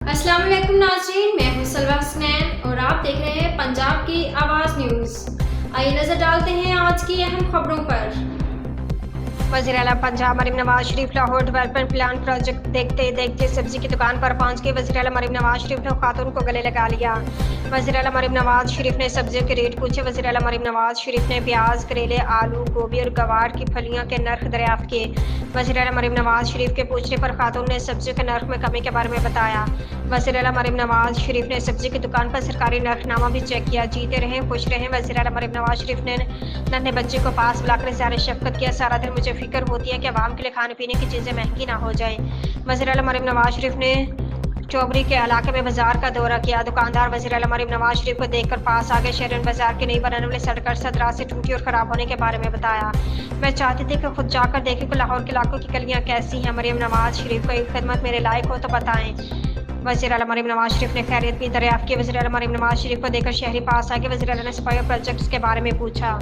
السلام علیکم ناظرین، میں ہوں سلوہ حسنین اور آپ دیکھ رہے ہیں پنجاب کی آواز نیوز۔ آئیے نظر ڈالتے ہیں آج کی اہم خبروں پر۔ وزیر اعلیٰ Punjab Maryam Nawaz Sharif Lahore development plan project دیکھتے دیکھتے سبزی کی دکان پر پہنچ گئے۔ وزیر اعلیٰ مریم نواز شریف نے خاتون کو گلے لگا لیا۔ وزیر اعلیٰ مریم نواز شریف نے سبزیوں کے ریٹ پوچھے۔ وزیر اعلیٰ مریم نواز شریف نے پیاز، کریلے، آلو، گوبھی اور گوار کی پھلیوں کے نرخ دریافت کیے۔ وزیر اعلیٰ مریم نواز شریف کے پوچھنے پر خاتون نے سبزیوں کے نرخ میں کمی کے بارے میں بتایا۔ وزیر اعلیٰ مریم نواز شریف نے سبزی کی دکان پر سرکاری نرخ نامہ بھی چیک کیا۔ جیتے رہیں، خوش رہیں۔ وزیر اعلیٰ مریم نواز شریف نے ننھے بچے کو پاس بلا کر اظہار شفقت کیا۔ سارا دن مجھے فکر ہوتی ہے کہ عوام کے لیے کھانے پینے کی چیزیں مہنگی نہ ہو جائیں۔ وزیر اعلیٰ مریم نواز شریف نے چوبری کے علاقے میں بازار کا دورہ کیا۔ دکاندار وزیر اعلیٰ مریم نواز شریف کو دیکھ کر پاس آ گئے۔ شہرین بازار کی نئی بننے والی سڑک 68 رات سے ٹوٹی اور خراب ہونے کے بارے میں بتایا۔ میں چاہتی تھی کہ خود جا کر دیکھیں کہ لاہور کے علاقوں کی گلیاں کیسی ہیں۔ مریم نواز شریف کو ایک خدمت میرے لائق ہو تو بتائیں۔ وزیر اعلیٰ مریم نواز شریف نے خیریت بھی دریافت کی۔ وزیر اعلیٰ مریم نواز شریف کو دیکھ کر شہری پاس آ گئے۔ وزیر اعلیٰ نے صفائی اور پروجیکٹس کے بارے میں پوچھا۔